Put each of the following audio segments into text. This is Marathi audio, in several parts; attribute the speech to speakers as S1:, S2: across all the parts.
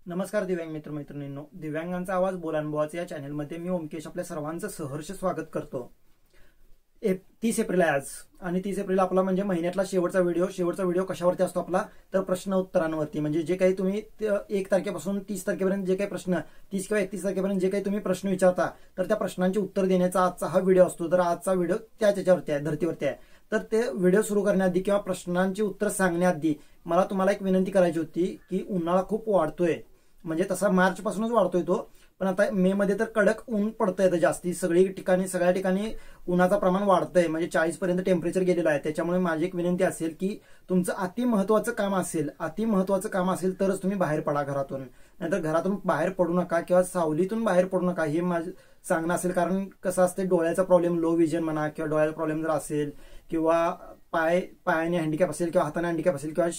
S1: नमस्कार दिव्यांग मित्र मैत्रिणींनो, दिव्यांगांचा आवाज बोलानुभवाचे या चॅनलमध्ये मी ओमकेश आपल्या सर्वांचं सहर्ष स्वागत करतो. 30 एप्रिल आहे आज आणि 30 एप्रिल आपला म्हणजे महिन्यातला शेवटचा व्हिडिओ कशावरती असतो आपला, तर प्रश्न उत्तरांवरती. म्हणजे जे काही तुम्ही 1 तारखेपासून 30 तारखेपर्यंत जे काही प्रश्न 30 किंवा 31 तारखेपर्यंत जे काही तुम्ही प्रश्न विचारता तर त्या प्रश्नांची उत्तर देण्याचा आजचा हा व्हिडिओ असतो. तर आजचा व्हिडिओ त्याच्यावरती आहे, धर्तीवरती आहे. तर ते व्हिडिओ सुरू करण्याआधी किंवा प्रश्नांची उत्तर सांगण्याआधी मला तुम्हाला एक विनंती करायची होती की उन्हाळा खूप वाढतोय, म्हणजे तसा मार्च पासूनच वाढतोय तो, पण आता मे मध्ये तर कडक ऊन पडतंय तर जास्ती सगळ्या ठिकाणी उन्हाचं प्रमाण वाढतंय, म्हणजे 40 पर्यंत टेम्परेचर गेलेलं आहे. त्याच्यामुळे माझी एक विनंती असेल की तुमचं अति महत्वाचं काम असेल तरच तुम्ही बाहेर पडा घरातून, नाहीतर घरातून बाहेर पडू नका किंवा सावलीतून बाहेर पडू नका, हे माझं सांगणं असेल. कारण कसं असते, डोळ्याचा प्रॉब्लेम, लो विजन म्हणा किंवा डोळ्याचा प्रॉब्लेम जर असेल किंवा पायाने हँडिकॅप असेल किंवा हाताने हँडिकॅप असेल किंवा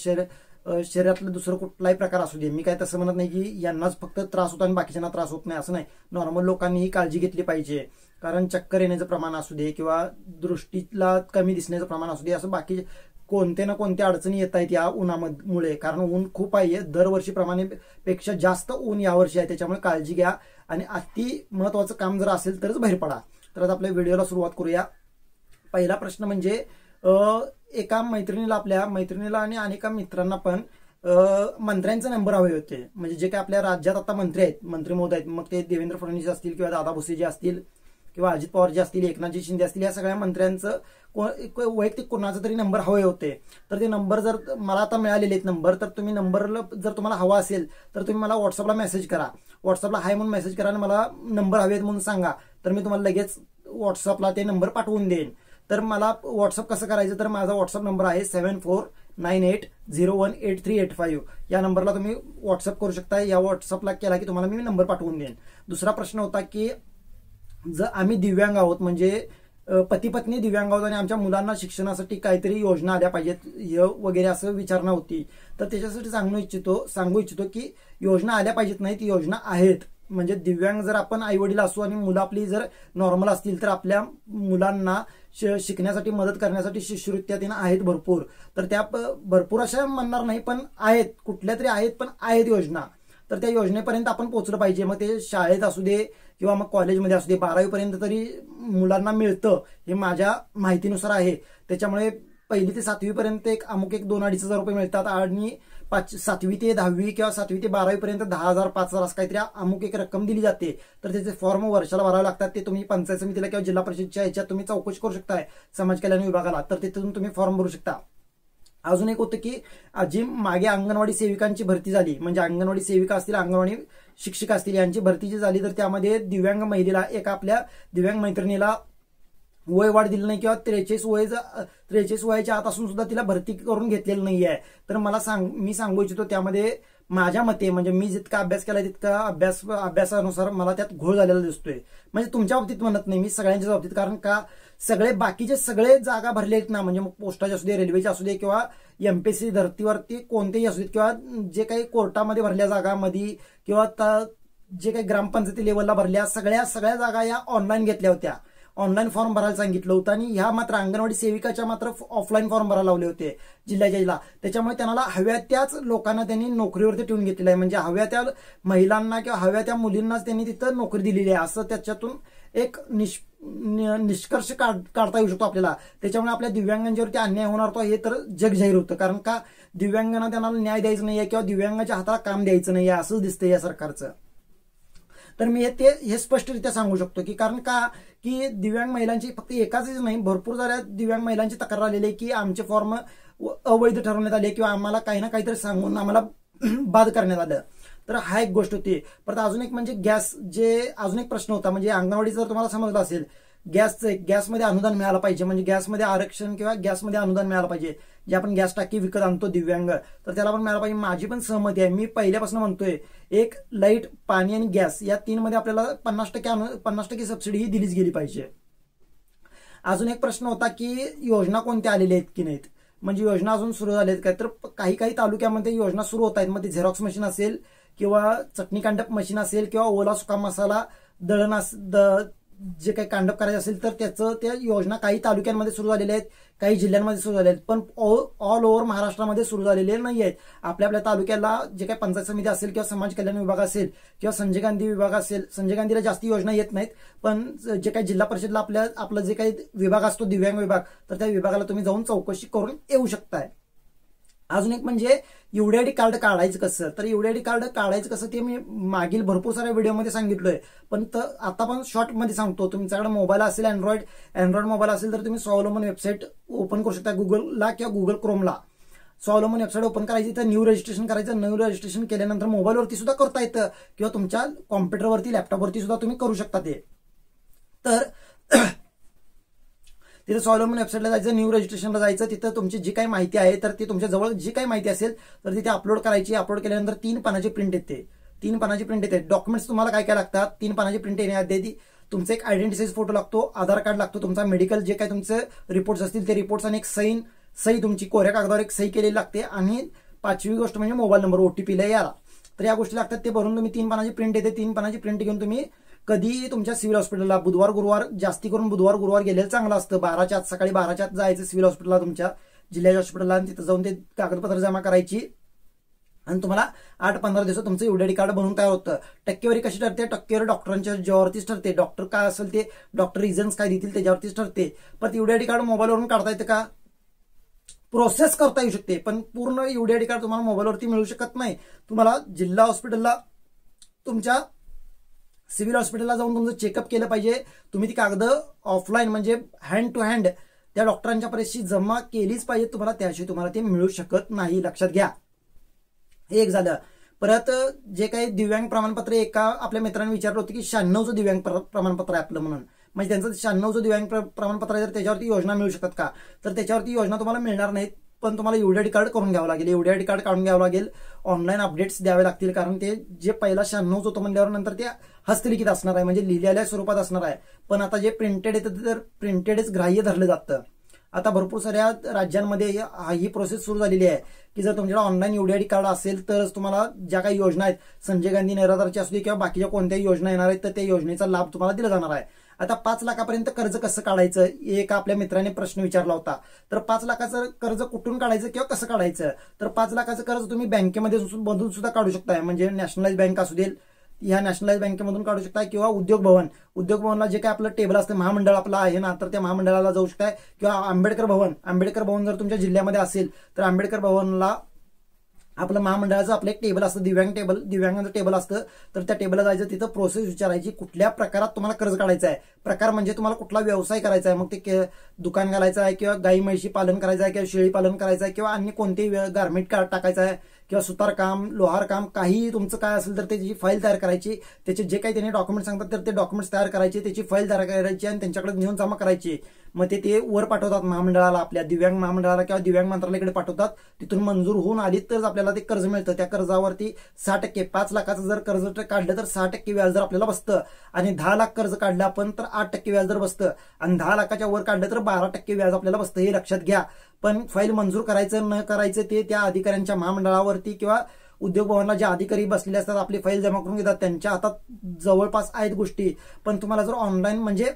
S1: शरीरातलं दुसरं कुठलाही प्रकार असू दे, मी काय तसं म्हणत नाही की यांनाच फक्त त्रास होतो आणि बाकीच्यांना त्रास होत नाही, असं नाही. नॉर्मल लोकांनी ही काळजी घेतली पाहिजे. कारण चक्कर येण्याचं प्रमाण असू दे किंवा दृष्टीला कमी दिसण्याचं प्रमाण असू दे, असं बाकी कोणत्या ना कोणत्या अडचणी येत आहेत या उन्हामुळे. कारण ऊन खूप आहे, दरवर्षीप्रमाणे पेक्षा जास्त ऊन यावर्षी आहे. त्याच्यामुळे काळजी घ्या आणि अति महत्वाचं काम जर असेल तरच बाहेर पडा. तर आता आपल्या व्हिडिओला सुरुवात करूया. पहिला प्रश्न म्हणजे एका आपल्या मैत्रिणीला आणि अनेका मित्रांना पण मंत्र्यांचे नंबर हवे होते. म्हणजे जे काही आपल्या राज्यात आता मंत्री आहेत, मंत्री महोदय आहेत, मग ते देवेंद्र फडणवीस असतील किंवा दादा भुसे जे असतील किंवा अजित पवार जे असतील, एकनाथजी शिंदे असतील, या सगळ्या मंत्र्यांचं वैयक्तिक कोणाचा तरी नंबर हवे होते. तर ते नंबर जर मला आता मिळालेले आहेत नंबर, तर तुम्ही नंबरला जर तुम्हाला हवा असेल तर तुम्ही मला व्हॉट्सअपला मेसेज करा. व्हॉट्सअपला हाय म्हणून मेसेज करा आणि मला नंबर हवेत म्हणून सांगा, तर मी तुम्हाला लगेच व्हॉट्सअपला ते नंबर पाठवून देईन. तर मला व्हॉट्सअप कसं करायचं, तर माझा व्हॉट्सअप नंबर आहे 7498018385. या नंबरला तुम्ही व्हॉट्सअप करू शकता. या व्हॉट्सअपला केला की तुम्हाला मी नंबर पाठवून देईन. दुसरा प्रश्न होता की जर आम्ही दिव्यांग आहोत, म्हणजे पती पत्नी दिव्यांग आहोत आणि आमच्या मुलांना शिक्षणासाठी काहीतरी योजना आल्या पाहिजेत वगैरे असं विचारणा होती. तर त्याच्यासाठी सांगू इच्छितो की योजना आल्या पाहिजेत नाही, ती योजना आहेत. म्हणजे दिव्यांग जर आपण आई वडील असू आणि मुलं आपली जर नॉर्मल असतील तर आपल्या मुलांना शिकण्यासाठी मदत करण्यासाठी शिष्यवृत्त्या आहेत भरपूर. तर त्या भरपूर अशा म्हणणार नाही, पण आहेत, कुठल्या तरी आहेत, पण आहेत योजना. तर त्या योजनेपर्यंत आपण पोहोचलं पाहिजे. मग ते शाळेत असू दे किंवा मग कॉलेजमध्ये असू दे, 12वी पर्यंत तरी मुलांना मिळतं, हे माझ्या माहितीनुसार आहे. त्याच्यामुळे 1ली ते 7वी पर्यंत एक 2-2.5 हजार रुपये मिळतात आणि 7वी ते 10वी किंवा 7वी ते 12वी पर्यंत 10,000 5,000 असं काहीतरी एक रक्कम दिली जाते. तर त्याचे फॉर्म वर्षाला भरावे लागतात. ते तुम्ही पंचायत समितीला किंवा जिल्हा परिषदच्या ह्याच्यात तुम्ही चौकशी करू शकताय, समाज कल्याण विभागाला, तर तिथून तुम्ही फॉर्म भरू शकता. अजून एक होतं की जी मागे अंगणवाडी सेविकांची भरती झाली, म्हणजे अंगणवाडी सेविका असतील, अंगणवाडी शिक्षिका असतील, यांची भरती जी झाली, तर त्यामध्ये दिव्यांग महिलेला, एका आपल्या दिव्यांग मैत्रिणीला वय वाढ दिलं नाही किंवा 43 वयाच्या आत असून सुद्धा तिला भरती करून घेतलेलं नाही आहे. तर मी सांगू इच्छितो, त्यामध्ये माझ्या मते, म्हणजे मी जितका अभ्यास केला तितका अभ्यासानुसार मला त्यात घोळ झालेला दिसतोय. म्हणजे तुमच्या बाबतीत म्हणत नाही मी, सगळ्यांच्या बाबतीत. कारण का बाकीचे सगळे जागा भरले आहेत ना, म्हणजे मग पोस्टाचे असू दे, रेल्वेचे असू दे किंवा एमपीएससी धर्तीवरती कोणतेही असू देत किंवा जे काही कोर्टामध्ये भरल्या जागामध्ये किंवा जे काही ग्रामपंचायती लेवलला भरल्या सगळ्या जागा या ऑनलाईन घेतल्या होत्या. ऑनलाईन फॉर्म भरायला सांगितलं होतं आणि ह्या मात्र अंगणवाडी सेविकाच्या मात्र ऑफलाईन फॉर्म भरायला लावले होते जिल्ह्याच्या. त्याच्यामुळे त्यांना हव्या त्याच लोकांना त्यांनी नोकरीवरती ठेवून घेतलेलं आहे. म्हणजे हव्या त्या महिलांना किंवा हव्या त्या मुलींनाच त्यांनी तिथं नोकरी दिलेली आहे, असं त्याच्यातून एक निष्कर्ष काढता येऊ शकतो आपल्याला. त्याच्यामुळे आपल्या दिव्यांगांच्यावरती अन्याय होणार तो हे तर जग जाहीर होतं. कारण का दिव्यांगांना त्यांना न्याय द्यायचा नाहीये किंवा दिव्यांगाच्या हाताला काम द्यायचं नाहीये, असंच दिसतंय या सरकारचं. तर मी हे स्पष्टरित्या सांगू शकतो की कारण का की दिव्यांग महिलांची फक्त एकाच नाही, भरपूर साऱ्या दिव्यांग महिलांची तक्रार आलेली आहे की आमचे फॉर्म अवैध ठरवण्यात आले किंवा आम्हाला काही ना काहीतरी सांगून आम्हाला बाद करण्यात आलं. तर हा एक गोष्ट होती. परत अजून एक म्हणजे अजून एक प्रश्न होता, म्हणजे अंगणवाडी जर तुम्हाला समजलं असेल, गॅसमध्ये अनुदान मिळालं पाहिजे. म्हणजे गॅसमध्ये आरक्षण किंवा गॅसमध्ये अनुदान मिळालं पाहिजे. जे आपण गॅस टाकी विकत आणतो दिव्यांग, तर त्याला पण मिळालं पाहिजे. माझी पण सहमती आहे. मी पहिल्यापासून म्हणतोय, एक लाईट, पाणी आणि गॅस या 3 मध्ये आपल्याला 50% सबसिडी ही दिलीच गेली पाहिजे. अजून एक प्रश्न होता की योजना कोणत्या आलेल्या आहेत की नाहीत, म्हणजे योजना अजून सुरू झाल्या आहेत काय. तर काही तालुक्यामध्ये योजना सुरू होत आहेत. मग ते झेरॉक्स मशीन असेल किंवा चटणी कांडप मशीन असेल किंवा ओला सुका मसाला जे काही कांडप करायचं असेल तर त्याचं त्या योजना काही तालुक्यांमध्ये सुरू झालेल्या आहेत, काही जिल्ह्यांमध्ये सुरू झालेल्या आहेत, पण ऑल ओव्हर महाराष्ट्रामध्ये सुरू झालेले नाही आहेत. आपल्या आपल्या तालुक्याला जे काही पंचायत समिती असेल किंवा समाज कल्याण विभाग असेल किंवा संजय गांधी विभाग असेल, संजय गांधीला जास्त योजना येत नाहीत, पण जे काही जिल्हा परिषदला आपलं जे काही विभाग असतो दिव्यांग विभाग, तर त्या विभागाला तुम्ही जाऊन चौकशी करून येऊ शकताय. अजून एक म्हणजे युडीआयडी कार्ड काढायचं कसं, तर युडीआयडी कार्ड काढायचं कसं ते मी मागील भरपूर साऱ्या व्हिडिओमध्ये सांगितलोय, पण आता पण शॉर्टमध्ये सांगतो. तुमच्याकडे मोबाईल असेल अँड्रॉइड मोबाईल असेल तर तुम्ही स्वावलंबन वेबसाईट ओपन करू शकता गुगलला किंवा गुगल क्रोमला. स्वावलंबन वेबसाईट ओपन करायची, तर न्यू रजिस्ट्रेशन करायचं. न्यू रजिस्ट्रेशन केल्यानंतर मोबाईलवरती सुद्धा करता येतं किंवा तुमच्या कॉम्प्युटरवरती लॅपटॉपवरती सुद्धा तुम्ही करू शकता ते. तर तिथे स्वावलंबन वेबसाईटला जायचं, न्यू रजिस्ट्रेशनला जायचं, तिथं तुमची जी काही माहिती आहे तर ती तुमच्या जवळ जी काही माहिती असेल तर तिथे अपलोड करायची. अपलोड केल्यानंतर 3 पानाची प्रिंट येते. 3 पानाची प्रिंट येते. डॉक्युमेंट्स तुम्हाला काय काय लागतात, 3 पानाची प्रिंट येण्याआधी तुमचा एक आयडेंटिटी साईज फोटो लागतो, आधार कार्ड लागतो, तुमचा मेडिकल जे काही तुमचे रिपोर्ट्स असतील ते रिपोर्ट्स आणि एक सही तुमची कोऱ्या कागदावर एक सही केलेली लागते, आणि 5वी गोष्ट म्हणजे मोबाईल नंबर ओटीपीला याला. तर या गोष्टी लागतात. ते भरून तुम्ही 3 पानाची प्रिंट येते. 3 पानाची प्रिंट घेऊन तुम्ही कधी तुमच्या सिव्हिल हॉस्पिटलला बुधवार गुरुवार, जास्ती करून बुधवार गुरुवार गेलेलं चांगलं असतं. 12च्या आत, सकाळी 12च्या आत जायचं सिव्हिल हॉस्पिटलला, तुमच्या जिल्ह्याच्या हॉस्पिटलला, आणि तिथं जाऊन ते कागदपत्र जमा करायची, आणि तुम्हाला 8-15 दिवसात तुमचं युडीआयडी कार्ड बनवून तयार होतं. टक्केवारी कशी ठरते, टक्केवारी डॉक्टरांच्या जेव्हावरतीच ठरते. डॉक्टर काय असेल ते, डॉक्टर रिझन्स काय देतील त्याच्यावरतीच ठरते. पण युडीआयडी कार्ड मोबाईलवरून काढता येतं का, प्रोसेस करता येऊ शकते, पण पूर्ण युडीआयडी कार्ड तुम्हाला मोबाईलवरती मिळू शकत नाही. तुम्हाला जिल्हा हॉस्पिटलला, तुमच्या सिव्हिल हॉस्पिटलला जाऊन तुमचं चेकअप केलं पाहिजे. तुम्ही ती कागद ऑफलाईन म्हणजे हँड टू हँड त्या डॉक्टरांच्या परीक्षेशी जमा केलीच पाहिजे तुम्हाला, त्याशिवाय तुम्हाला ते मिळू शकत नाही, लक्षात घ्या. हे एक झालं. परत जे काही दिव्यांग प्रमाणपत्र, एका आपल्या मित्रांनी विचारलं होतं की 96चं दिव्यांग प्रमाणपत्र आहे आपलं म्हणून, म्हणजे त्यांचं 96चं दिव्यांग प्रमाणपत्र आहे, तर त्याच्यावरती योजना मिळू शकतात का, तर त्याच्यावरती योजना तुम्हाला मिळणार नाहीत. पण तुम्हाला युडीआयडी कार्ड करून घ्यावं लागेल. युडीआयडी कार्ड काढून घ्यावं लागेल. ऑनलाईन अपडेट्स द्यावे लागतील, कारण ते जे पहिला 96 होतं म्हणल्यावर नंतर ते हस्तलिखित असणार आहे, म्हणजे लिहिलेल्या स्वरूपात असणार आहे. पण आता जे प्रिंटेड येतं तर प्रिंटेडच ग्राह्य धरलं जातं. आता भरपूर साऱ्या राज्यांमध्ये ही प्रोसेस सुरू झालेली आहे की जर तुमच्याकडे ऑनलाईन युडीआयडी कार्ड असेल तरच तुम्हाला ज्या काही योजना आहेत, संजय गांधी निराधारची असू दे किंवा बाकीच्या कोणत्याही योजना येणार आहेत, तर त्या योजनेचा लाभ तुम्हाला दिला जाणार आहे. आता 5 लाखापर्यंत कर्ज कसं काढायचं, एक आपल्या मित्राने प्रश्न विचारला होता. तर 5 लाखाचं कर्ज कुठून काढायचं किंवा कसं काढायचं, तर 5 लाखाचं कर्ज तुम्ही बँकेमध्ये मधून सुद्धा काढू शकताय, म्हणजे नॅशनलाइज बँक असू दे, या नॅशनलाइज बँकेमधून काढू शकताय, किंवा उद्योग भवनला जे काही आपलं टेबल असतं, महामंडळ आपलं आहे ना, तर त्या महामंडळाला जाऊ शकताय, किंवा आंबेडकर भवन जर तुमच्या जिल्ह्यामध्ये असेल तर आंबेडकर भवनला आपलं महामंडळाचं आपलं एक टेबल असतं, दिव्यांगांचं टेबल असतं. तर त्या टेबलला जायचं, तिथं प्रोसेस विचारायची कुठल्या प्रकारात तुम्हाला कर्ज काढायचं आहे. प्रकार म्हणजे तुम्हाला कुठला व्यवसाय करायचा आहे, मग ते दुकान घालायचं आहे किंवा गाई म्हैशी पालन करायचं आहे किंवा शेळी पालन करायचं आहे किंवा अन्य कोणतेही गारमेंट टाकायचं आहे किंवा सुतारकाम, लोहारकाम, काही तुमचं काय असेल तर त्याची फाईल तयार करायची. त्याचे जे काही त्यांनी डॉक्युमेंट सांगतात तर ते डॉक्युमेंट्स तयार करायचे, त्याची फाईल तयार करायची आणि त्यांच्याकडे नेऊन जमा करायची. मग ते वर पाठवतात महामंडळाला, आपल्या दिव्यांग महामंडळाला किंवा दिव्यांग मंत्रालयाकडे पाठवतात. तिथून मंजूर होऊन आली तर आपल्याला ते कर्ज मिळतं. त्या कर्जावरती 6%, 5 लाखाचं जर कर्ज काढलं तर 6% व्याजदर आपल्याला बसतं, आणि 10 लाख कर्ज काढलं आपण तर 8% व्याजदर बसतं, आणि 10 लाखाच्या वर काढलं तर 12% व्याज आपल्याला बसतं. हे लक्षात घ्या. पण फाईल मंजूर करायचं न करायचं ते त्या अधिकाऱ्यांच्या महामंडळावरती किंवा उद्योग भवनला जे अधिकारी बसलेले असतात, आपली फाईल जमा करून घेतात, त्यांच्या हातात जवळपास आहेत गोष्टी. पण तुम्हाला जर ऑनलाईन म्हणजे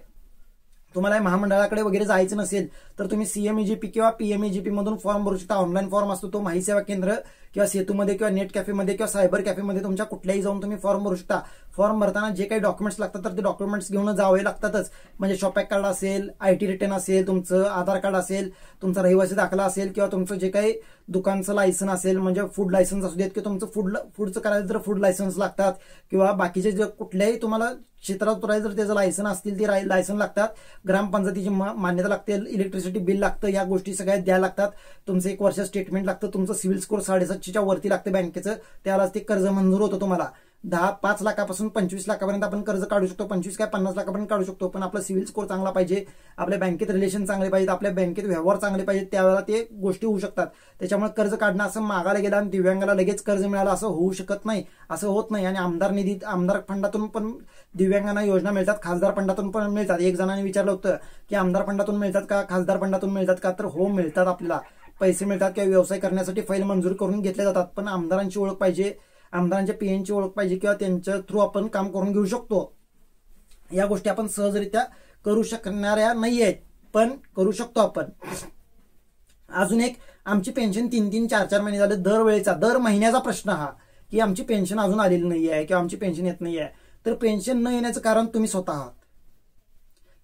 S1: तुम्हाला महामंडळाकडे वगैरे जायचं नसेल तर तुम्ही सीएमईजीपी किंवा पीएमईजीपी मधून फॉर्म भरू शकता. ऑनलाईन फॉर्म असतो तो माहिती सेवा केंद्र किंवा सेतूमध्ये किंवा नेट कॅफेमध्ये किंवा सायबर कॅफेमध्ये तुमच्या कुठल्याही जाऊन तुम्ही फॉर्म भरू शकता. फॉर्म भरताना जे काही डॉक्युमेंट्स लागतात तर ते डॉक्युमेंट्स घेऊन जावे लागतातच, म्हणजे शॉपॅक कार्ड असेल, आयटी रिटर्न असेल, तुमचं आधार कार्ड असेल, तुमचा रहिवासी दाखला असेल, किंवा तुमचं जे काही दुकानचं लायसन असेल, म्हणजे फूड लायसन्स असू देत, किंवा तुमचं फूडचं करायचं तर फूड लायसन्स लागतात, किंवा बाकीचे जे कुठल्याही तुम्हाला क्षेत्रात उतरायचं तर त्याचं लायसन असतील ते लायसन लागतात. ग्रामपंचायतीची मान्यता लागते, इलेक्ट्रिसिटी बिल लागतं, या गोष्टी सगळ्या द्यायला लागतात. तुमचं 1 वर्ष स्टेटमेंट लागतं, तुमचं सिव्हिल स्कोर 750च्या वरती लागतं बँकेचं, त्यालाच ते कर्ज मंजूर होतं तुम्हाला. 5 लाखापासून 25 लाखापर्यंत आपण कर्ज काढू शकतो, 25 काय 50 लाखापर्यंत काढू शकतो. पण आपला सिव्हिल स्कोर चांगला पाहिजे, आपल्या बँकेत रिलेशन चांगले पाहिजेत, आपल्या बँकेत व्यवहार चांगले पाहिजेत, त्यावेळेला ते गोष्टी होऊ शकतात. त्याच्यामुळे कर्ज काढणं असं मागायला गेलं आणि दिव्यांगाला लगेच कर्ज मिळालं असं होऊ शकत नाही, असं होत नाही. आणि आमदार फंडातून पण दिव्यांगांना योजना मिळतात, खासदार फंडातून पण मिळतात. एक जणांनी विचारलं होतं की आमदार फंडातून मिळतात का, खासदार फंडातून मिळतात का, तर हो मिळतात. आपल्याला पैसे मिळतात किंवा व्यवसाय करण्यासाठी फाईल मंजूर करून घेतले जातात. पण आमदारांची ओळख पाहिजे, आमदारांच्या पीएनची ओळख पाहिजे, किंवा त्यांच्या थ्रू आपण काम करून घेऊ शकतो. या गोष्टी आपण सहजरित्या करू शकणाऱ्या नाही आहेत, पण करू शकतो आपण. अजून एक, आमची पेन्शन 3-3, 4-4 महिने झाले, दर महिन्याचा प्रश्न हा, की आमची पेन्शन अजून आलेली नाही आहे किंवा आमची पेन्शन येत नाही आहे. तर पेन्शन न येण्याचं कारण तुम्ही स्वतः आहात.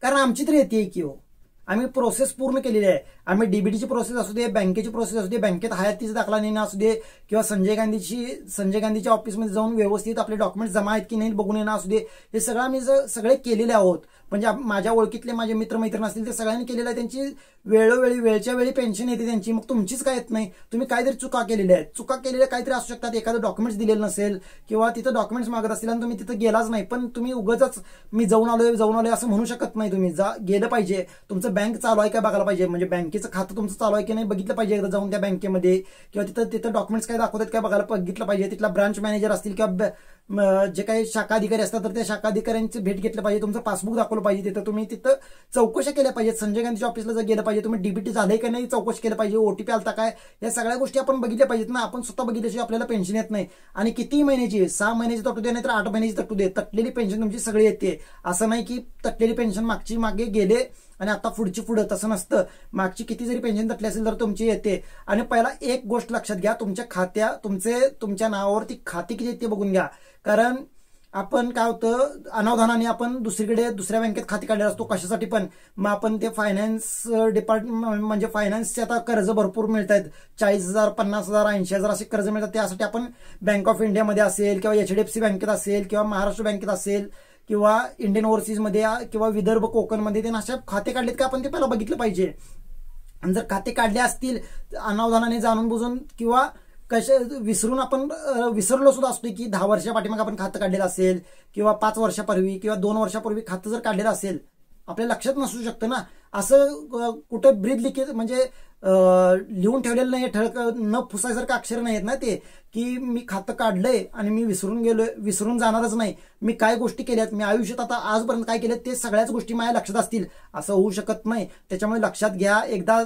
S1: कारण आमची तर येते की हो, आम्ही प्रोसेस पूर्ण केलेली आहे. आम्ही डीबीटीची प्रोसेस असू दे, बँकेची प्रोसेस असू दे, बँकेत हयातीचा दाखला नेणं असू दे, किंवा संजय गांधीच्या ऑफिसमध्ये जाऊन व्यवस्थित आपले डॉक्युमेंट जमा आहेत की नाही बघून येणं असू दे, हे सगळं आम्ही सगळे केलेले आहोत. म्हणजे माझ्या ओळखीतले माझे मित्रमैत्रीण असतील ते सगळ्यांनी केलेलं आहे. त्यांची वेळोवेळी वेळच्या वेळी पेन्शन येते त्यांची. मग तुमचीच काय येत नाही? तुम्ही काहीतरी चुका केलेल्या आहेत. चुका केलेल्या काहीतरी असू शकतात, एखादं डॉक्युमेंट्स दिलेलं नसेल किंवा तिथं डॉक्युमेंट्स मागत असतील आणि तुम्ही तिथं गेलाच नाही. पण तुम्ही उगाच मी जाऊन आलोय असं म्हणू शकत नाही. तुम्ही गेलं पाहिजे, तुमचं बँक चालू आहे काय बघायला पाहिजे, म्हणजे बँकेचं खातं तुमचं चालू आहे की नाही बघितलं पाहिजे एकदा जाऊन त्या बँकेमध्ये, किंवा तिथं डॉक्युमेंट्स काय दाखवतात काय बघायला बघितलं पाहिजे. तिथला ब्रांच मॅनेजर असतील किंवा जे काही शाखा अधिकारी असतात तर त्या शाखा अधिकाऱ्यांची भेट घेतली पाहिजे. तुमचं पासबुक दाखवलं पाहिजे. तिथं तुम्ही चौकशा केल्या पाहिजेत. संजय गांधीच्या ऑफिसला जर गेलं पाहिजे, तुम्ही डीबीटी झालंय का नाही चौकशी केलं पाहिजे. ओटीपी आलता काय, या सगळ्या गोष्टी आपण बघितल्या पाहिजेत ना. आपण स्वतः बघितल्याशिवाय आपल्याला पेन्शन येत नाही. आणि किती महिन्याची, 6 महिन्याची तटू दे नाही तर 8 महिन्याची तटू दे, तटलेली पेन्शन तुमची सगळी येते. असं नाही की तटलेली पेन्शन मागे गेले आणि आता पुढं, तसं नसतं. मागची किती जरी पेन्शन तटली असेल तर तुमची येते. आणि पहिला एक गोष्ट लक्षात घ्या, तुमच्या नावावरती खाते किती येते बघून घ्या. कारण आपण काय होतं, अनावधानाने आपण दुसऱ्या बँकेत खाते काढलेलं असतो कशासाठी पण. मग आपण ते फायनान्स डिपार्टमेंट, म्हणजे फायनान्सचे आता कर्ज भरपूर मिळत आहेत, 40,000, 50,000, 80,000 असे कर्ज मिळतात. त्यासाठी आपण बँक ऑफ इंडियामध्ये असेल किंवा HDFC बँकेत असेल किंवा महाराष्ट्र बँकेत असेल किंवा इंडियन ओव्हरसीज मध्ये किंवा विदर्भ कोकणमध्ये ते अशा खाते काढलेत का आपण ते पहिला बघितलं पाहिजे. आणि जर खाते काढले असतील अनावधानाने, जाणून बुजून किंवा विसरलो सुद्धा असतो की 10 वर्षा पाठीमागे आपण खातं काढलेलं असेल किंवा 5 वर्षापूर्वी किंवा 2 वर्षापूर्वी खातं जर काढलेलं असेल, आपल्या लक्षात नसू शकतं ना. असं कुठं ब्रीद लिखित म्हणजे लिहून ठेवलेलं नाही, ठळक न फुसायसारखं अक्षर नाही आहेत ना ते, की मी खातं काढलंय आणि मी विसरून जाणारच नाही. मी काय गोष्टी केल्यात, मी आयुष्यात आता आजपर्यंत काय केल्यात ते सगळ्याच गोष्टी माझ्या लक्षात असतील, असं होऊ शकत नाही. त्याच्यामुळे लक्षात घ्या, एकदा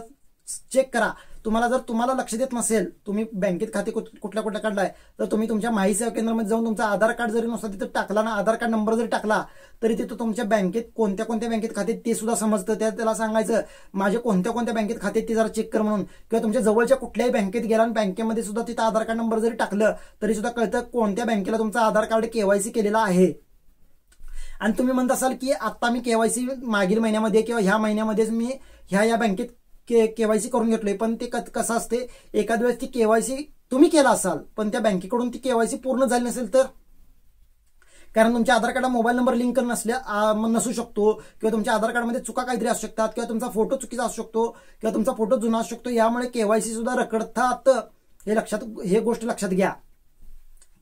S1: चेक करा. तुम्हाला लक्ष देत नसेल, तुम्ही बँकेत खाते कुठल्या काढलाय, तर तुम्ही तुमच्या माहिती सेवा केंद्रामध्ये जाऊन तुमचा आधार कार्ड जरी नसता तिथं टाकला ना, आधार कार्ड नंबर जरी टाकला तरी तिथं तुमच्या बँकेत कोणत्या बँकेत खाते ते सुद्धा समजतं. त्याला सांगायचं माझे कोणत्या बँकेत खाते ते जरा चेक कर म्हणून, किंवा तुमच्या जवळच्या कुठल्याही बँकेत गेला आणि बँकेमध्ये सुद्धा तिथं आधार कार्ड नंबर जरी टाकलं तरी सुद्धा कळतं कोणत्या बँकेला तुमचा आधार कार्ड KYC केलेला आहे. आणि तुम्ही म्हणत असाल की आता मी KYC मागील महिन्यामध्ये किंवा ह्या महिन्यामध्येच मी ह्या बँकेत KYC करून घेतलोय, पण ते कसं असते, एखाद्या वेळेस ती KYC तुम्ही केला असाल पण त्या बँकेकडून ती KYC पूर्ण झाली नसेल तर, कारण तुमच्या आधार कार्डला मोबाईल नंबर लिंक नसू शकतो किंवा तुमच्या आधार कार्डमध्ये चुका काहीतरी असू शकतात किंवा तुमचा फोटो चुकीचा असू शकतो किंवा तुमचा फोटो जुना असू शकतो. यामुळे KYC सुद्धा रखडतात. हे गोष्ट लक्षात घ्या.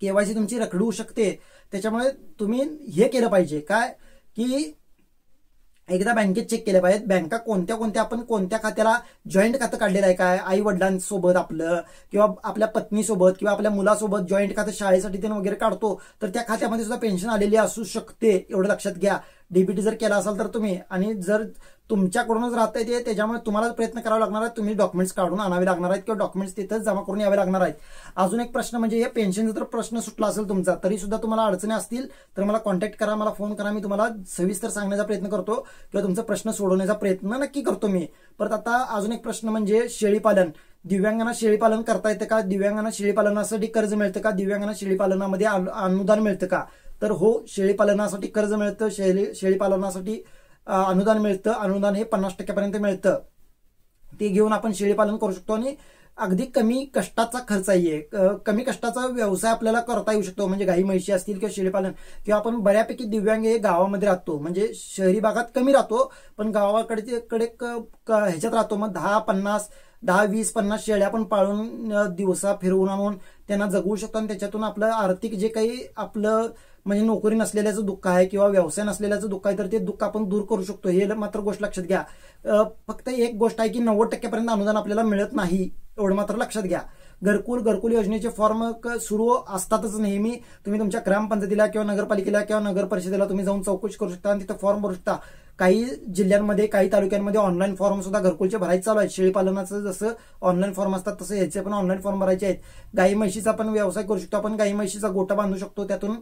S1: KYC तुमची रखडू शकते. त्याच्यामुळे तुम्ही हे केलं पाहिजे काय, की एकदा बँकेत चेक केलं पाहिजे बँका कोणत्या आपण कोणत्या खात्याला जॉईंट खातं काढलेलं आहे काय, आई वडिलांसोबत आपलं किंवा आपल्या पत्नीसोबत किंवा आपल्या मुलासोबत जॉईंट खातं शाळेसाठी ते वगैरे काढतो, तर त्या खात्यामध्ये सुद्धा पेन्शन आलेली असू शकते. एवढं लक्षात घ्या. डीबीटी जर केला असाल तर तुम्ही, आणि जर तुमच्याकडूनच राहता येते त्याच्यामुळे तुम्हाला प्रयत्न करावा लागणार आहे, तुम्ही डॉक्युमेंट्स काढून आणावे लागणार आहेत किंवा डॉक्युमेंट्स तिथं जमा करून यावे लागणार आहेत. अजून एक प्रश्न म्हणजे हे पेन्शनचा जर प्रश्न सुटला असेल तुमचा, तरी सुद्धा तुम्हाला अडचणी असतील तर मला कॉन्टॅक्ट करा, मला फोन करा. मी तुम्हाला सविस्तर सांगण्याचा प्रयत्न करतो किंवा तुमचा प्रश्न सोडवण्याचा प्रयत्न नक्की करतो मी. परत आता अजून एक प्रश्न म्हणजे शेळीपालन. दिव्यांगांना शेळीपालन करता येतं का? दिव्यांगांना शेळीपालनासाठी कर्ज मिळतं का? दिव्यांगांना शेळीपालनामध्ये अनुदान मिळतं का? तर हो, शेळीपालनासाठी कर्ज मिळतं, शेळीपालनासाठी अनुदान मिळतं. अनुदान हे 50% मिळतं. ते घेऊन आपण शेळीपालन करू शकतो आणि अगदी कमी कष्टाचा खर्च आहे. कमी कष्टाचा व्यवसाय आपल्याला करता येऊ शकतो. म्हणजे गाई म्हशी असतील किंवा शेळीपालन, किंवा आपण बऱ्यापैकी दिव्यांग हे गावामध्ये राहतो, म्हणजे शहरी भागात कमी राहतो पण गावाकडे ह्याच्यात राहतो. मग 10-20-50 शेळ्या आपण पाळून दिवसा फिरवून आणून त्यांना जगवू शकतो आणि त्याच्यातून आपलं आर्थिक जे काही आपलं म्हणजे नोकरी नसलेल्याचं दुःख आहे किंवा व्यवसाय नसलेल्याचं दुःख आहे तर ते दुःख आपण दूर करू शकतो. हे मात्र गोष्ट लक्षात घ्या. फक्त एक गोष्ट आहे की 90% अनुदान आपल्याला मिळत नाही, एवढं मात्र लक्षात घ्या. घरकुल योजनेचे फॉर्म सुरू असतातच नेहमी. तुम्ही तुमच्या ग्रामपंचायतीला किंवा नगरपालिकेला किंवा नगर परिषदेला तुम्ही जाऊन चौकशी करू शकता आणि तिथं फॉर्म भरू शकता. काही जिल्ह्यांमध्ये काही तालुक्यांमध्ये ऑनलाईन फॉर्म सुद्धा घरकुलचे भरायचे चालू आहेत. शेळीपालनाचं जसं ऑनलाईन फॉर्म असतात तसं याचे पण ऑनलाईन फॉर्म भरायचे आहेत. गाई म्हशीचा पण व्यवसाय करू शकतो आपण. गाई म्हशीचा गोटा बांधू शकतो, त्यातून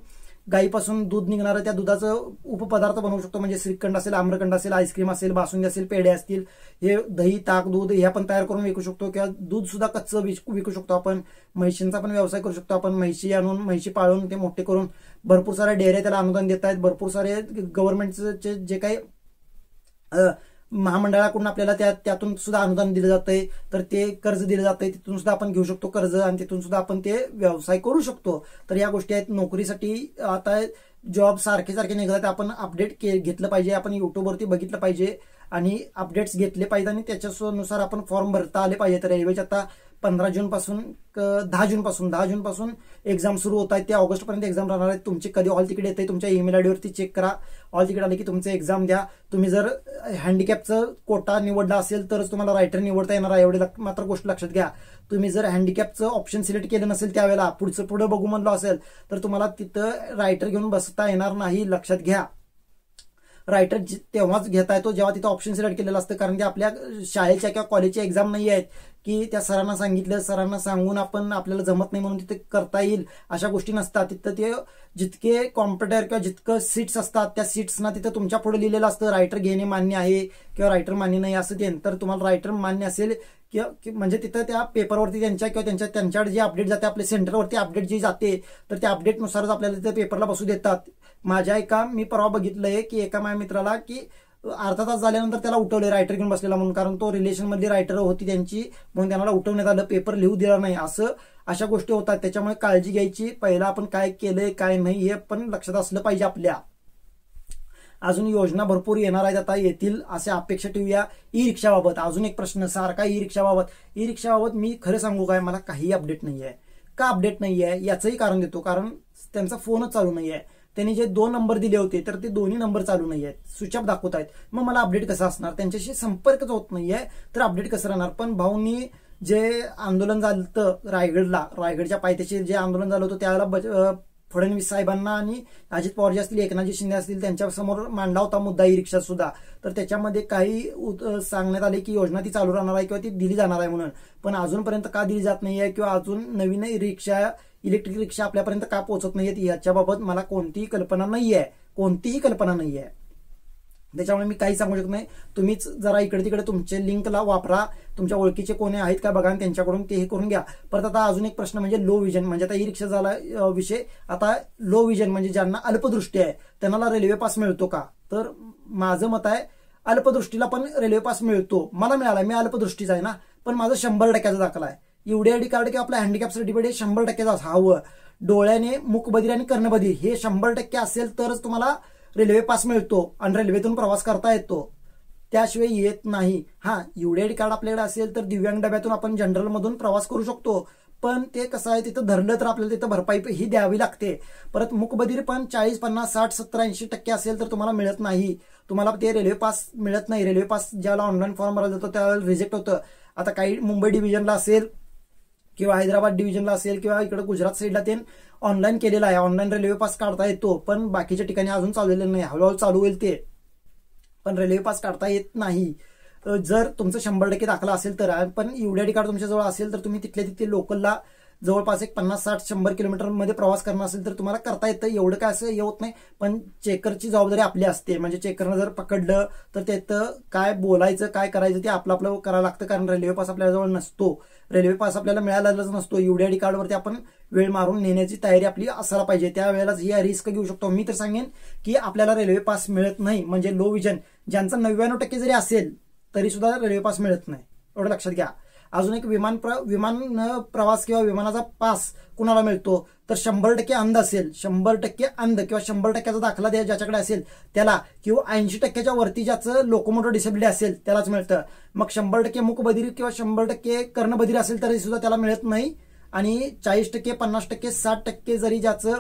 S1: गाईपासून दूध निघणारं त्या दुधाचं उपपदार्थ बनवू शकतो, म्हणजे श्रीखंड असेल, आम्रखंड असेल, आईस्क्रीम असेल, बासुंदी असेल, पेढे असतील, हे दही, ताक, दूध हे आपण तयार करून विकू शकतो, किंवा दूध सुद्धा कच्चं विकू शकतो आपण. म्हशींचा पण व्यवसाय करू शकतो आपण, म्हशी आणून म्हशी पाळून ते मोठे करून भरपूर साऱ्या डेअऱ्या त्याला अनुदान देत आहेत. भरपूर सारे गव्हर्नमेंटचे जे काही महामंडळाकडून आपल्याला त्यातून सुद्धा अनुदान दिलं जातंय, तर ते कर्ज दिलं जातंय, तिथून सुद्धा आपण घेऊ शकतो कर्ज, आणि तिथून सुद्धा आपण ते व्यवसाय करू शकतो. तर या गोष्टी आहेत. नोकरीसाठी आता जॉब सारखे सारखे निघतात, आपण अपडेट घेतलं पाहिजे, आपण युट्यूबवरती बघितलं पाहिजे आणि अपडेट्स घेतले पाहिजे, आणि त्याच्यानुसार आपण फॉर्म भरता आले पाहिजे. तर रेल्वेच्या आता 15 जून पासून 10 जून पासून एक्झाम सुरू होत आहेत, ते ऑगस्टपर्यंत एक्झाम राहणार आहेत. तुमची कधी हॉल तिकीट येते तुमच्या ईमेल आयडी वरती चेक करा. हॉल तिकीट आले की तुमचं एक्झाम द्या. तुम्ही जर हँडिकॅपचं कोटा निवडला असेल तरच तुम्हाला रायटर निवडता येणार आहे, एवढे मात्र गोष्ट लक्षात घ्या. तुम्ही जर हँडिकॅपचं ऑप्शन सिलेक्ट केलं नसेल त्यावेळेला, पुढे बघू म्हणलं असेल, तर तुम्हाला तिथं रायटर घेऊन बसता येणार नाही, लक्षात घ्या. रायटर तेव्हाच घेता येतो जेव्हा तिथं ऑप्शन सिलेक्ट केलेलं असतं, कारण की आपल्या शाळेच्या किंवा कॉलेजच्या एक्झाम नाही आहेत की त्या सरांना सांगितलं, सरांना सांगून आपण आपल्याला जमत नाही म्हणून तिथे करता येईल, अशा गोष्टी नसतात. तिथं ते जितके कॉम्प्युटर किंवा जितकं सीट्स असतात त्या सीट्सना तिथं तुमच्या पुढे लिहिलेलं असतं रायटर घेणे मान्य आहे किंवा रायटर मान्य नाही असं ते. तर तुम्हाला रायटर मान्य असेल म्हणजे तिथं त्या पेपरवरती त्यांच्याकडे जे अपडेट जाते, आपल्या सेंटरवरती अपडेट जी जाते, तर त्या अपडेटनुसारच आपल्याला तिथे पेपरला बसू देतात. मी परवा बघितलंय की एका माझ्या मित्राला की अर्धा तास झाल्यानंतर त्याला उठवले रायटर घेऊन बसलेला म्हणून, कारण तो रिलेशन मधली रायटर होती त्यांची, म्हणून त्यांना उठवण्यात आलं, पेपर लिहू दिला नाही. अशा गोष्टी होतात. त्याच्यामुळे काळजी घ्यायची. पहिला आपण काय केलंय काय नाही हे पण लक्षात असलं पाहिजे आपल्या. अजून योजना भरपूर येणार आहेत, आता येतील असे अपेक्षा ठेवूया. ई रिक्षाबाबत अजून एक प्रश्न सारखा ई रिक्षाबाबत मी खरं सांगू काय, मला काही अपडेट नाहीये. का अपडेट नाहीये याचंही कारण देतो, कारण त्यांचा फोनच चालू नाहीये. त्यांनी जे 2 नंबर दिले होते तर ते दोन्ही नंबर चालू नाहीयेत, स्विच ऑफ दाखवत आहेत. मग मला अपडेट कसं असणार, त्यांच्याशी संपर्कच होत नाहीये तर अपडेट कसं राहणार. पण भाऊंनी जे आंदोलन झालं रायगडच्या पायथ्याशी जे आंदोलन झालं होतं त्यावेळेला फडणवीस साहेबांना आणि अजित पवार जे असतील, एकनाथजी शिंदे असतील, त्यांच्या समोर मांडला होता मुद्दा ई रिक्षा सुद्धा. तर त्याच्यामध्ये काही सांगण्यात आले की योजना ती चालू राहणार आहे किंवा ती दिली जाणार आहे म्हणून, पण अजूनपर्यंत का दिली जात नाहीये किंवा अजून नवीन इलेक्ट्रिक रिक्षा आपल्यापर्यंत का पोहोचत नाहीयेत याच्याबाबत मला कोणतीही कल्पना नाहीये. त्याच्यामुळे मी काही सांगू शकत नाही. तुम्हीच जरा इकडे तिकडे तुमचे लिंकला वापरा, तुमच्या ओळखीचे कोणी आहेत का बघा आणि त्यांच्याकडून ते हे करून घ्या. परत आता अजून एक प्रश्न म्हणजे लो विजन, म्हणजे आता ई रिक्षा झाला विषय. आता लो विजन म्हणजे ज्यांना अल्पदृष्टी आहे त्यांना रेल्वे पास मिळतो का, तर माझं मत आहे अल्पदृष्टीला पण रेल्वे पास मिळतो. मला मिळाला, मी अल्पदृष्टीचा आहे ना, पण माझं 100% दाखला आहे. यूडीआयडी कार्ड किंवा आपल्या हँडिकॅप सर्टिफिकेट हे 100% हवं. डोळ्याने मूकबधीर आणि कर्णबधीर हे 100% असेल तरच तुम्हाला रेल्वे पास मिळतो आणि रेल्वेतून प्रवास करता येतो, त्याशिवाय येत नाही. यूडीआयडी कार्ड आपल्याकडे असेल तर दिव्यांग डब्यातून आपण जनरल मधून प्रवास करू शकतो, पण ते कसं आहे तिथं धरलं तर आपल्याला तिथं भरपाई ही द्यावी लागते. परत मूकबधीर पण 40, 50, 60, 70, 80% असेल तर तुम्हाला मिळत नाही, तुम्हाला ते रेल्वे पास मिळत नाही. रेल्वे पास ज्याला ऑनलाईन फॉर्म भरायला जातो त्यावेळेला रिजेक्ट होतं. आता काही मुंबई डिव्हिजनला असेल किंवा हैदराबाद डिव्हिजनला असेल किंवा इकडे गुजरात साईडला ते ऑनलाईन केलेला आहे, ऑनलाईन रेल्वे पास काढता येतो, पण बाकीच्या ठिकाणी अजून चाललेलं नाही, हळूहळू चालू होईल ते, पण रेल्वे पास काढता येत नाही. जर तुमचं 100% दाखला असेल तर. पण यूडीआयडी कार्ड तुमच्या जवळ असेल तर तुम्ही तिथल्या तिथे लोकलला जवळपास एक 50, 60, 100 किलोमीटर मध्ये प्रवास करणं असेल तर तुम्हाला करता येतं. एवढं काय असं होत नाही, पण चेकरची जबाबदारी आपली असते. म्हणजे चेकरनं जर पकडलं तर त्याचं काय बोलायचं काय करायचं ते आपलं करावं लागतं, कारण रेल्वे पास आपल्या जवळ नसतो, रेल्वे पास आपल्याला मिळालेलाच नसतो. यूडीआयडी कार्डवरती आपण वेळ मारून नेण्याची तयारी आपली असायला पाहिजे, त्यावेळेलाच ही रिस्क घेऊ शकतो. मी तर सांगेन की आपल्याला रेल्वे पास मिळत नाही, म्हणजे लो विजन ज्यांचा 99% जरी असेल तरी सुद्धा रेल्वे पास मिळत नाही, एवढं लक्षात घ्या. अजून एक विमान प्रवास किंवा विमानाचा पास कुणाला मिळतो तर 100% अंध असेल, 100% अंध किंवा 100%चा दाखला ज्याच्याकडे असेल त्याला, किंवा 80%च्या वरती ज्याचं लोकोमोटर डिसेबिलिटी असेल त्यालाच मिळतं. मग 100% मूकबधीर किंवा 100% कर्णबधीर असेल तरी सुद्धा त्याला मिळत नाही. आणि 40%, 50%, 60% जरी ज्याचं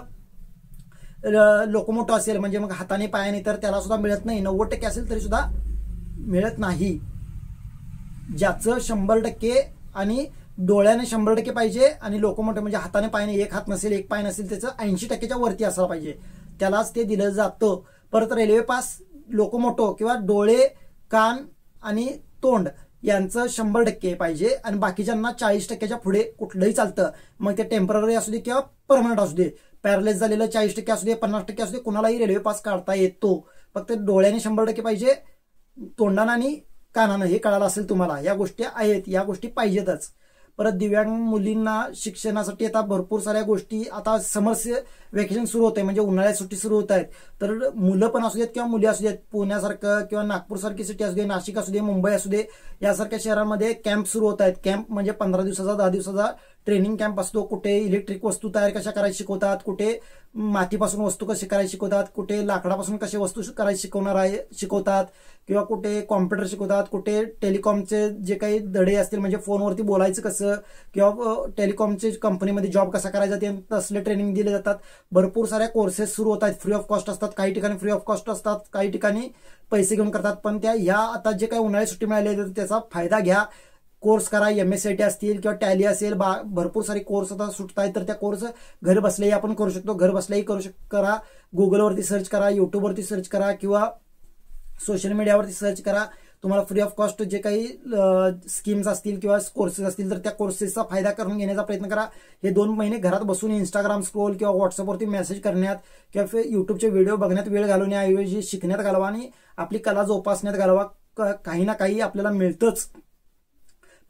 S1: लोकोमोटर असेल म्हणजे मग हाताने पायाने तर त्याला सुद्धा मिळत नाही. 90% असेल तरी सुद्धा मिळत नाही. ज्याचं 100% आणि डोळ्याने 100% पाहिजे आणि लोकोमोटर म्हणजे हाताने पायाने एक हात नसेल एक पाय नसेल त्याचं 80%च्या वरती असायला पाहिजे, त्यालाच ते दिलं जातं. परत रेल्वे पास लोकोमोटो किंवा डोळे कान आणि तोंड यांचं 100% पाहिजे आणि बाकीच्यांना 40%च्या पुढे कुठलंही चालतं. मग ते टेम्पररी असू दे किंवा परमनंट असू दे. पॅरालाइज झालेलं 40% असू दे, 50% असू दे, कुणालाही रेल्वे पास काढता येतो. फक्त डोळ्याने 100% पाहिजे, तोंडानं आणि कानानं हे कळालं असेल तुम्हाला. या गोष्टी आहेत, या गोष्टी पाहिजेतच. परत दिव्यांग मुलींना शिक्षणासाठी आता भरपूर साऱ्या गोष्टी, आता समर वेकेशन सुरू होत आहे, म्हणजे उन्हाळ्यात सुट्टी सुरू होत आहेत. तर मुलं पण असू देत किंवा मुली असू देत, पुण्यासारखं किंवा नागपूरसारखी सिटी असू दे, नाशिक असू दे, मुंबई असू दे, यासारख्या शहरांमध्ये कॅम्प सुरू होत आहेत. कॅम्प म्हणजे 15 दिवसाचा 10 दिवसाचा ट्रेनिंग कॅम्प असतो. कुठे इलेक्ट्रिक वस्तू तयार कशा करायला शिकवतात, कुठे मातीपासून वस्तू कशी करायला शिकवतात, कुठे लाकडापासून कशी वस्तू करायला शिकवतात, किंवा कुठे कॉम्प्युटर शिकवतात, कुठे टेलिकॉमचे जे काही धडे असतील म्हणजे फोनवरती बोलायचं कसं, किंवा टेलिकॉमचे कंपनीमध्ये जॉब कसा करायचा, ते तसले ट्रेनिंग दिले जातात. भरपूर साऱ्या कोर्सेस सुरू होत आहेत. फ्री ऑफ कॉस्ट असतात, काही ठिकाणी फ्री ऑफ कॉस्ट असतात, काही ठिकाणी पैसे घेऊन करतात. पण त्या ह्या आता जे काही उन्हाळी सुट्टी मिळाली त्याचा फायदा घ्या. कोर्स करा, MSCIT असतील किंवा टॅली असेल, भरपूर सारे कोर्स आता सुटत आहेत. तर त्या कोर्स घर बसल्याही आपण करू शकतो. घर बसल्याही करा. गुगलवरती सर्च करा, युट्यूबवरती सर्च करा, किंवा सोशल मीडियावरती सर्च करा. तुम्हाला फ्री ऑफ कॉस्ट जे काही स्कीम्स असतील किंवा कोर्सेस असतील तर त्या कोर्सेसचा फायदा करून घेण्याचा प्रयत्न करा. हे 2 महिने घरात बसून इंस्टाग्राम स्क्रोल किंवा व्हॉट्सअपवरती मेसेज करण्यात किंवा युट्यूबचे व्हिडिओ बघण्यात वेळ घालवण्याऐवजी शिकण्यात घालवा आणि आपली कला जोपासण्यात घालवा. काही ना काही आपल्याला मिळतंच.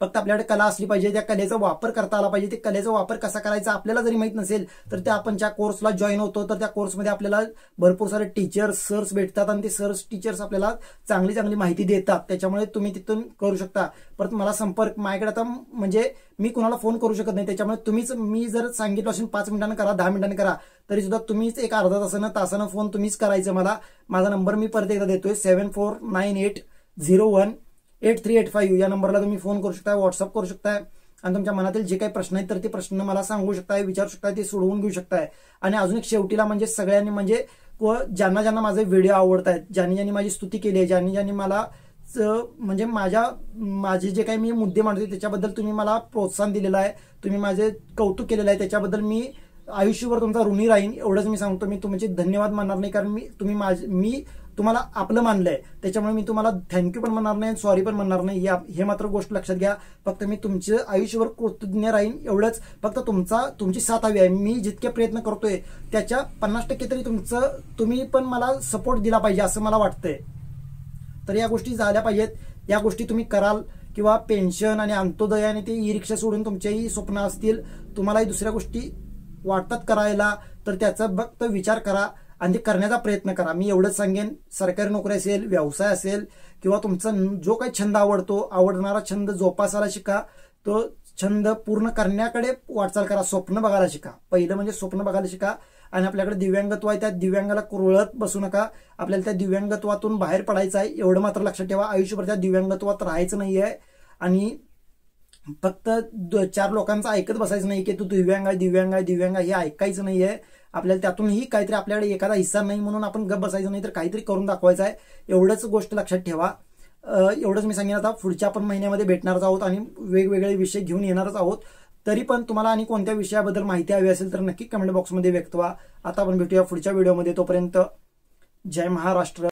S1: फक्त आपल्याकडे कला असली पाहिजे, त्या कलेचा वापर करता आला पाहिजे. ते कलेचा वापर कसा करायचा आपल्याला जरी माहित नसेल तर त्या आपण ज्या कोर्सला जॉईन होतो तर त्या कोर्समध्ये आपल्याला भरपूर सारे टीचर्स सर्स भेटतात आणि ते सर्स टीचर्स आपल्याला चांगली चांगली माहिती देतात. त्याच्यामुळे तुम्ही तिथून करू शकता. परत मला संपर्क माझ्याकडे आता म्हणजे मी कुणाला फोन करू शकत नाही. त्याच्यामुळे तुम्हीच, मी जर सांगितलं असेल 5 मिनिटांनी करा, 10 मिनिटांनी करा, तरी सुद्धा तुम्हीच एक अर्धा तासानं फोन तुम्हीच करायचं मला. माझा नंबर मी परत एकदा देतोय, 7498018385 या नंबरला तुम्ही फोन करू शकता, व्हॉट्सअप करू शकताय आणि तुमच्या मनातील जे काही प्रश्न आहेत तर ते प्रश्न मला सांगू शकताय, विचारू शकताय, ते सोडवून घेऊ शकताय. आणि अजून एक शेवटीला म्हणजे सगळ्यांनी म्हणजे ज्यांना ज्यांना माझे व्हिडिओ आवडत आहेत, ज्यांनी माझी स्तुती केली आहे, ज्यांनी मला म्हणजे माझे जे काही मी मुद्दे मांडते त्याच्याबद्दल तुम्ही मला प्रोत्साहन दिलेलं आहे, तुम्ही माझे कौतुक केलेलं आहे, त्याच्याबद्दल मी आयुष्यभर तुमचा ऋणी राहीन. एवढंच मी सांगतो. मी तुमचे धन्यवाद मानणार नाही, कारण मी तुम्हाला आपलं मानलंय. त्याच्यामुळे मी तुम्हाला थँक्यू पण म्हणणार नाही, सॉरी पण म्हणणार नाही. हे मात्र गोष्ट लक्षात घ्या. फक्त मी तुमचे आयुष्यभर कृतज्ञ राहीन एवढंच. फक्त तुमची साथ हवी आहे. मी जितके प्रयत्न करतोय त्याच्या 50% तरी तुम्ही पण मला सपोर्ट दिला पाहिजे असं मला वाटतंय. तर या गोष्टी झाल्या पाहिजेत. या गोष्टी तुम्ही कराल, किंवा पेन्शन आणि अंत्योदय आणि ते ई रिक्षा सोडून तुमचेही स्वप्न असतील, तुम्हालाही दुसऱ्या गोष्टी वाटतात करायला, तर त्याचा फक्त विचार करा आणि ते करण्याचा प्रयत्न करा. मी एवढंच सांगेन. सरकारी नोकरी असेल, व्यवसाय असेल, किंवा तुमचा जो काही छंद आवडणारा छंद जोपासायला शिका. तो छंद पूर्ण करण्याकडे वाटचाल करा. स्वप्न बघायला शिका. पहिलं म्हणजे स्वप्न बघायला शिका. आणि आपल्याकडे दिव्यांगत्व आहे, त्या दिव्यांगाला कुरळत बसू नका. आपल्याला त्या दिव्यांगत्वातून बाहेर पडायचं आहे, एवढं मात्र लक्षात ठेवा. आयुष्यभर त्या दिव्यांगत्वात राहायचं नाहीये आणि फक्त 4 लोकांचं ऐकत बसायचं नाही की तू दिव्यांग आहे हे ऐकायचं नाहीये. आपल्याला त्यातूनही काहीतरी, आपल्याकडे एखादा हिस्सा नाही म्हणून आपण गप बसायचं नाही, तर काहीतरी करून दाखवायचं आहे. एवढंच गोष्ट लक्षात ठेवा. एवढंच मी सांगेन. आता पुढच्या आपण महिन्यामध्ये भेटणारच आहोत आणि वेगवेगळे विषय घेऊन येणारच आहोत. तरी पण तुम्हाला आणि कोणत्या विषयाबद्दल माहिती हवी असेल तर नक्की कमेंट बॉक्समध्ये व्यक्त व्हा. आता आपण भेटूया पुढच्या व्हिडिओमध्ये. तोपर्यंत जय महाराष्ट्र.